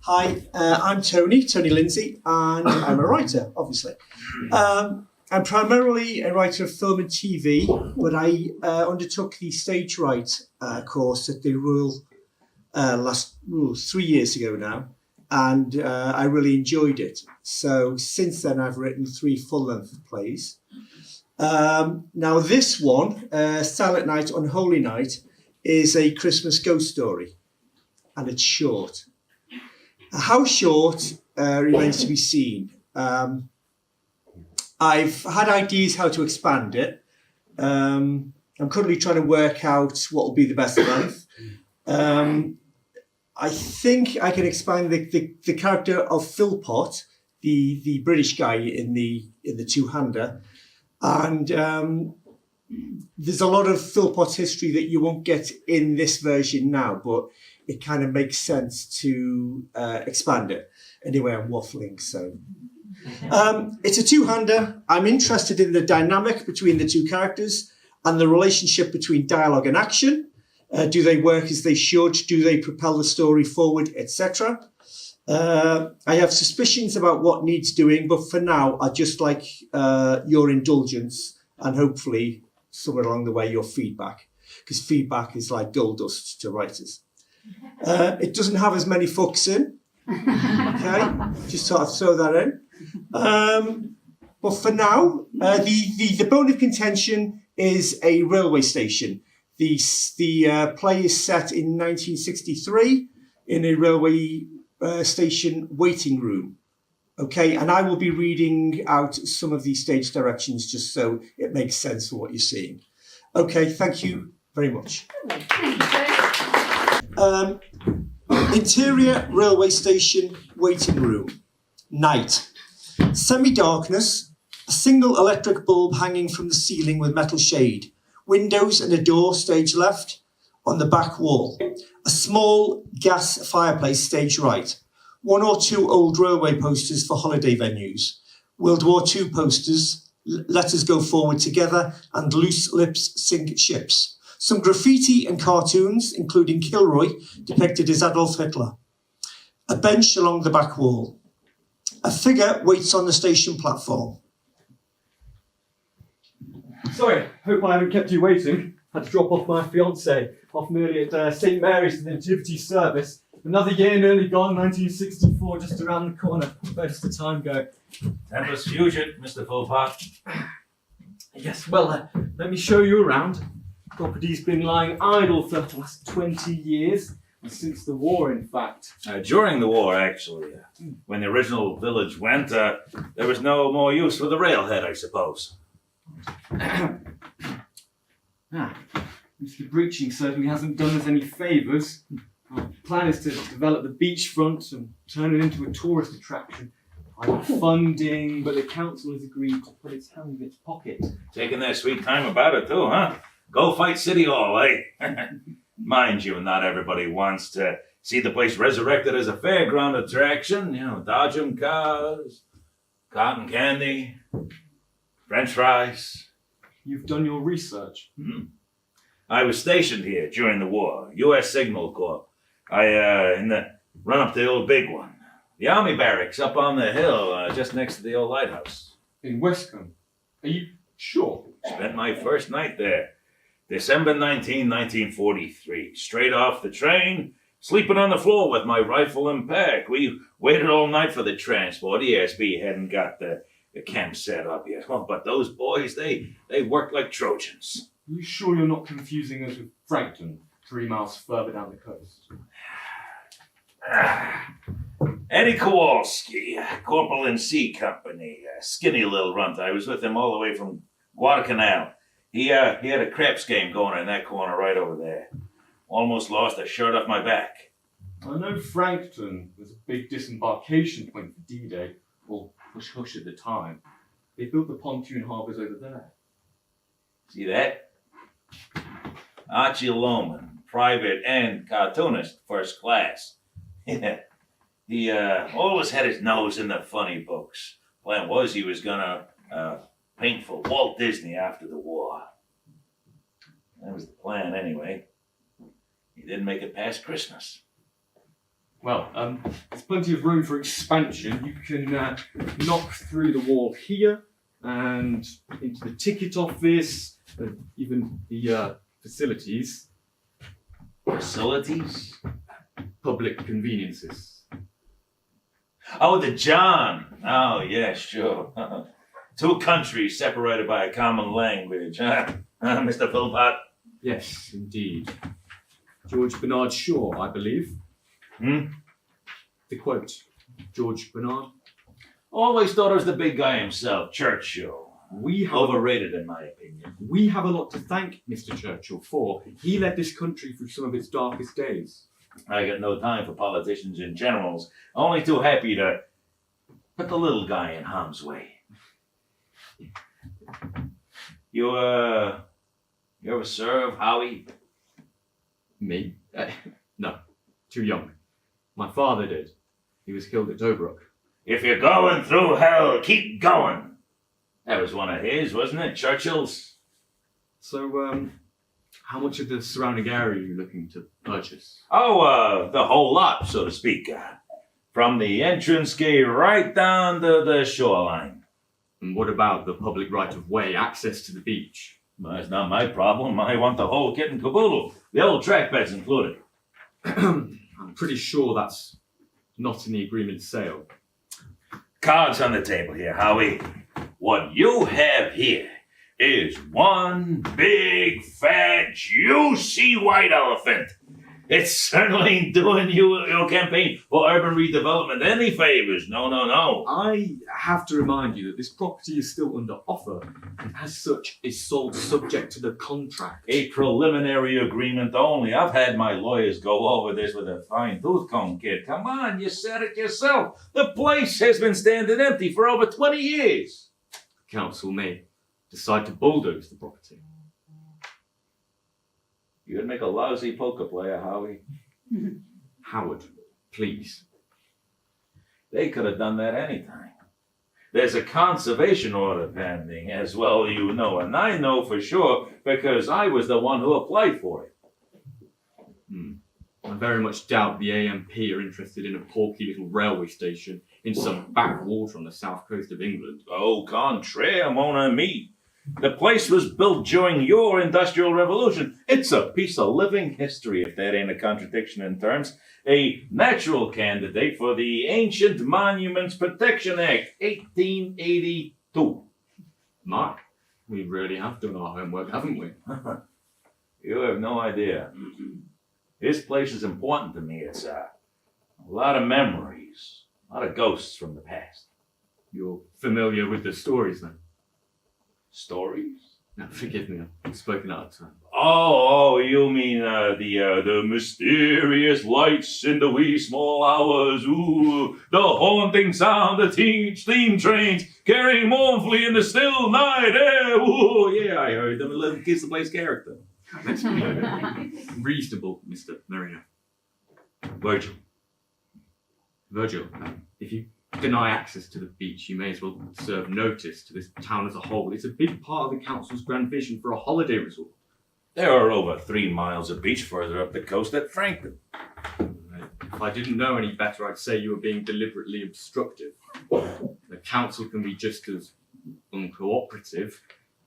I'm Tony Lindsay, and I'm a writer, obviously. I'm primarily a writer of film and TV, but I undertook the stage right course at the Royal 3 years ago now, and I really enjoyed it. So since then, I've written 3 full-length plays. Now this one, Silent Night, Unholy Night, is a Christmas ghost story, and it's short. How short remains to be seen. I've had ideas how to expand it. I'm currently trying to work out what will be the best length. I think I can expand the character of Philpott, the British guy in the two-hander, and there's a lot of Philpott's history that you won't get in this version now, but it kind of makes sense to expand it. Anyway, I'm waffling, so. It's a two-hander. I'm interested in the dynamic between the two characters and the relationship between dialogue and action. Do they work as they should? Do they propel the story forward, etc.? I have suspicions about what needs doing, but for now, I'd just like your indulgence and hopefully somewhere along the way your feedback, because feedback is like gold dust to writers. It doesn't have as many fucks in. Okay, just sort of throw that in. But for now, the bone of contention is a railway station. The play is set in 1963 in a railway station waiting room. Okay, and I will be reading out some of these stage directions just so it makes sense for what you're seeing. Okay, thank you very much. Interior railway station waiting room. Night. Semi-darkness. A single electric bulb hanging from the ceiling with metal shade. Windows and a door stage left. On the back wall. A small gas fireplace stage right. 1 or 2 old railway posters for holiday venues. World War II posters. Let us go forward together. And loose lips sink ships. Some graffiti and cartoons, including Kilroy, depicted as Adolf Hitler. A bench along the back wall. A figure waits on the station platform. Sorry, hope I haven't kept you waiting. Had to drop off my fiancée, off nearly at St Mary's for the Nativity service. Another year nearly gone, 1964, just around the corner. Where does the time go? Tempest Fusion, Mr. Philpott. Yes, well, let me show you around. Property's been lying idle for the last 20 years, since the war, in fact. During the war, actually. When the original village went, there was no more use for the railhead, I suppose. Mr. Breaching certainly hasn't done us any favours. Our plan is to develop the beachfront and turn it into a tourist attraction. Private funding, but the council has agreed to put its hand in its pocket. Taking their sweet time about it, too, huh? Go fight City Hall, eh? Mind you, not everybody wants to see the place resurrected as a fairground attraction. You know, Dodgem cars, cotton candy, French fries. You've done your research. I was stationed here during the war, U.S. Signal Corps. In the run-up to the old big one. The army barracks up on the hill, just next to the old lighthouse. In Westcombe? Are you sure? Spent my first night there. December 19, 1943. Straight off the train, sleeping on the floor with my rifle and pack. We waited all night for the transport. ESB hadn't got the camp set up yet. Oh, but those boys, they worked like Trojans. Are you sure you're not confusing us with Frankton, 3 miles further down the coast? Eddie Kowalski, Corporal in C Company. Skinny little runt. I was with him all the way from Guadalcanal. He had a craps game going in that corner right over there. Almost lost a shirt off my back. I know Frankton was a big disembarkation point for D-Day, or hush-hush at the time. They built the pontoon harbours over there. See that? Archie Loman, private and cartoonist, first class. He always had his nose in the funny books. Plan was he was gonna paint for Walt Disney after the war. That was the plan anyway. He didn't make it past Christmas. Well, there's plenty of room for expansion. You can knock through the wall here and into the ticket office, even the facilities. Facilities? Public conveniences. Oh, the John. Oh, yeah, sure. Two countries separated by a common language, huh? Mr. Philpott? Yes, indeed. George Bernard Shaw, I believe. The quote, George Bernard. Always thought it was the big guy himself, Churchill. Overrated, in my opinion. We have a lot to thank Mr. Churchill for. He led this country through some of its darkest days. I got no time for politicians and generals. Only too happy to put the little guy in harm's way. You ever serve, Howie? Me? No, too young. My father did. He was killed at Tobruk. If you're going through hell, keep going. That was one of his, wasn't it? Churchill's? So, how much of the surrounding area are you looking to purchase? Oh, the whole lot, so to speak. From the entrance gate right down to the shoreline. And what about the public right-of-way, access to the beach? Well, that's not my problem. I want the whole kit and caboodle. The old track bed's included. I'm pretty sure that's not in the agreement sale. Cards on the table here, Howie. What you have here is one big, fat, juicy white elephant. It certainly ain't doing your campaign for urban redevelopment any favors. No, no, no. I have to remind you that this property is still under offer, and as such is sold subject to the contract. A preliminary agreement only. I've had my lawyers go over this with a fine-tooth comb, kid. Come on, you said it yourself. The place has been standing empty for over 20 years. The council may decide to bulldoze the property. You'd make a lousy poker player, Howie. Howard, please. They could have done that anytime. There's a conservation order pending, as well you know, and I know for sure because I was the one who applied for it. I very much doubt the AMP are interested in a porky little railway station in some backwater on the south coast of England. Au contraire, mon ami. The place was built during your Industrial Revolution. It's a piece of living history, if that ain't a contradiction in terms. A natural candidate for the Ancient Monuments Protection Act, 1882. My, we really have done our homework, haven't we? You have no idea. This place is important to me. It's a lot of memories, a lot of ghosts from the past. You're familiar with the stories, then? Stories? Now, forgive me, I've spoken out of turn. Oh, you mean the mysterious lights in the wee small hours, ooh, the haunting sound of steam trains carrying mournfully in the still night air, ooh, yeah, I heard them. 11 Kids to Play's character. Let's be reasonable, Mr. Marino. Virgil. Virgil, if you deny access to the beach, you may as well serve notice to this town as a whole. It's a big part of the council's grand vision for a holiday resort. There are over 3 miles of beach further up the coast at Frankton. If I didn't know any better, I'd say you were being deliberately obstructive. The council can be just as uncooperative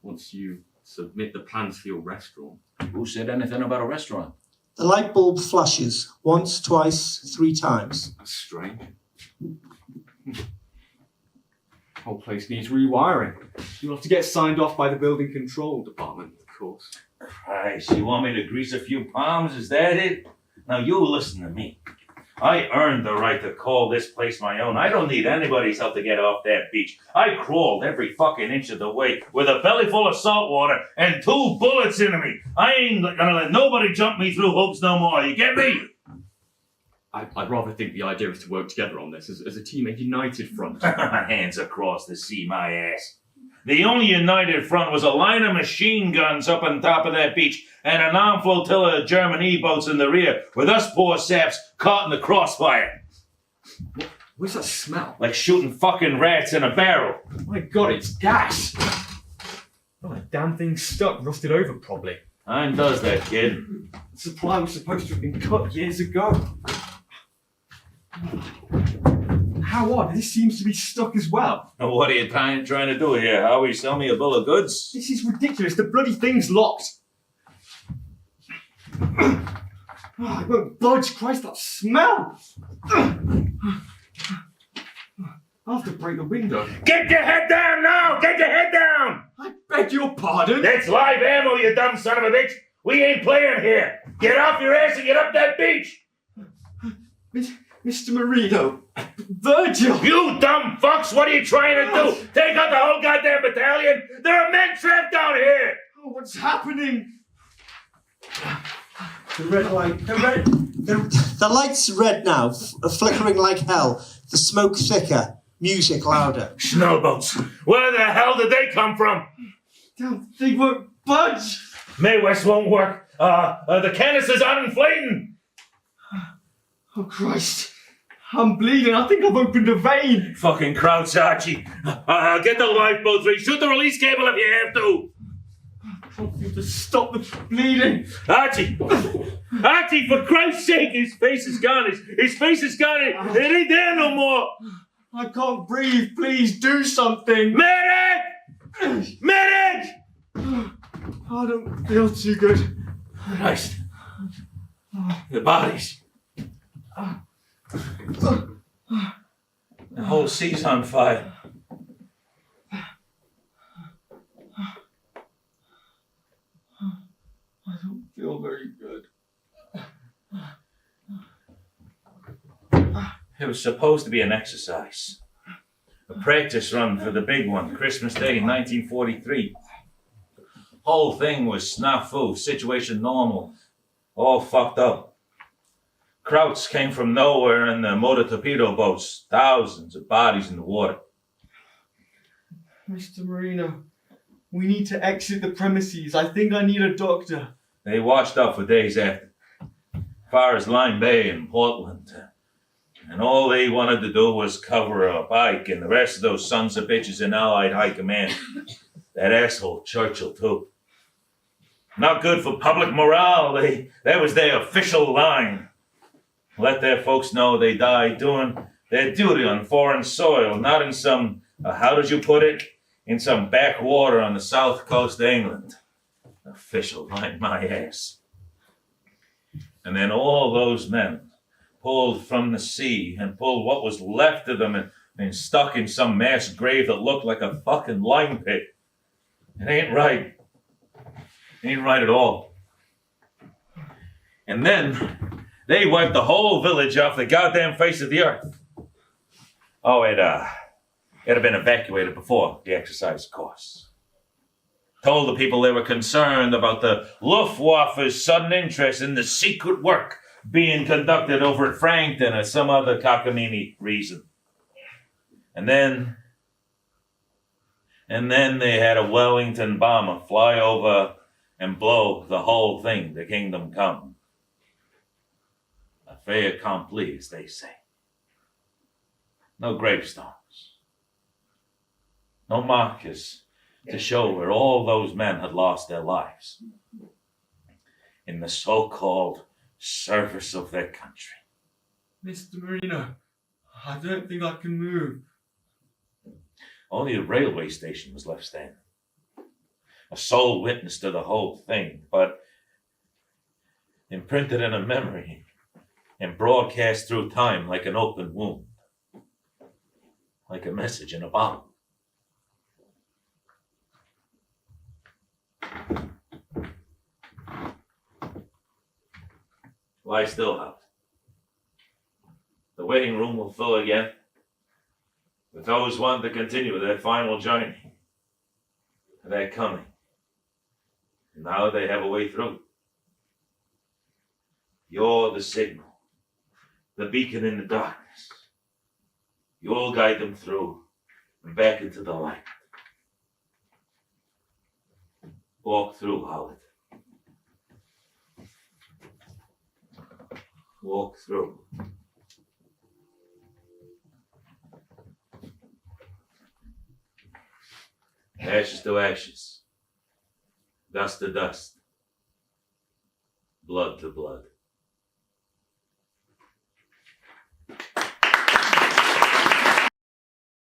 once you submit the plans for your restaurant. Who said anything about a restaurant? The light bulb flashes once, twice, 3 times. That's strange. Whole place needs rewiring. You'll have to get signed off by the building control department, of course. Christ, you want me to grease a few palms? Is that it? Now you listen to me. I earned the right to call this place my own. I don't need anybody's help to get off that beach. I crawled every fucking inch of the way with a belly full of salt water and 2 bullets into me. I ain't gonna let nobody jump me through hoops no more. You get me? I'd rather think the idea is to work together on this as a team, a united front. Hands across the sea, my ass. The only united front was a line of machine guns up on top of that beach and an armed flotilla of German E-boats in the rear, with us poor saps caught in the crossfire. What's that smell? Like shooting fucking rats in a barrel. My God, it's gas! Oh, that damn thing's stuck, rusted over probably. Mine does that, kid. The supply was supposed to have been cut years ago. How odd, this seems to be stuck as well. Now, what are you trying to do here, Howie? Sell me a bill of goods? This is ridiculous, the bloody thing's locked. Oh, it won't budge, Christ, that smell! I'll have to break the window. Get your head down now! Get your head down! I beg your pardon? That's live ammo, you dumb son of a bitch! We ain't playing here! Get off your ass and get up that beach! Mr. Marino, Virgil! You dumb fucks! What are you trying to do? Take out the whole goddamn battalion? There are men trapped down here! Oh, what's happening? The red light. The light's red now, flickering like hell. The smoke thicker. Music louder. Snowboats. Where the hell did they come from? They won't budge! May West won't work. The canisters aren't inflating. Oh, Christ. I'm bleeding. I think I've opened a vein. Fucking Krauts, Archie. Get the lifeboats ready. Shoot the release cable if you have to. Something to stop the bleeding. Archie! Archie, for Christ's sake, his face is gone. His face is gone. It ain't there no more. I can't breathe. Please do something. Medic! Medic! I don't feel too good. Christ. The bodies. The whole sea's on fire. I don't feel very good. It was supposed to be an exercise. A practice run for the big one, Christmas Day 1943. Whole thing was snafu, situation normal, all fucked up. Krauts came from nowhere in the motor torpedo boats, thousands of bodies in the water. Mr. Marino, we need to exit the premises. I think I need a doctor. They washed up for days after, far as Lime Bay and Portland. And all they wanted to do was cover up Ike and the rest of those sons of bitches in Allied High Command. That asshole Churchill, too. Not good for public morale. That was their official line. Let their folks know they died doing their duty on foreign soil, not in some, how did you put it? In some backwater on the south coast of England. Official line, my ass. And then all those men pulled from the sea and pulled what was left of them and stuck in some mass grave that looked like a fucking lime pit. It ain't right. It ain't right at all. And then they wiped the whole village off the goddamn face of the earth. Oh, it had been evacuated before the exercise, of course. Told the people they were concerned about the Luftwaffe's sudden interest in the secret work being conducted over at Frankton or some other cockamamie reason. And then they had a Wellington bomber fly over and blow the whole thing to kingdom come. A fait accompli, as they say. No gravestones. No markers to show where all those men had lost their lives in the so-called service of their country. Mr. Marino, I don't think I can move. Only a railway station was left standing. A sole witness to the whole thing, but imprinted in a memory and broadcast through time like an open wound. Like a message in a bottle. Lie still, House. The waiting room will fill again with those wanting to continue their final journey. They're coming. Now they have a way through. You're the signal, the beacon in the darkness. You'll guide them through and back into the light. Walk through, Howard. Walk through. Ashes to ashes. Dust to dust. Blood to blood.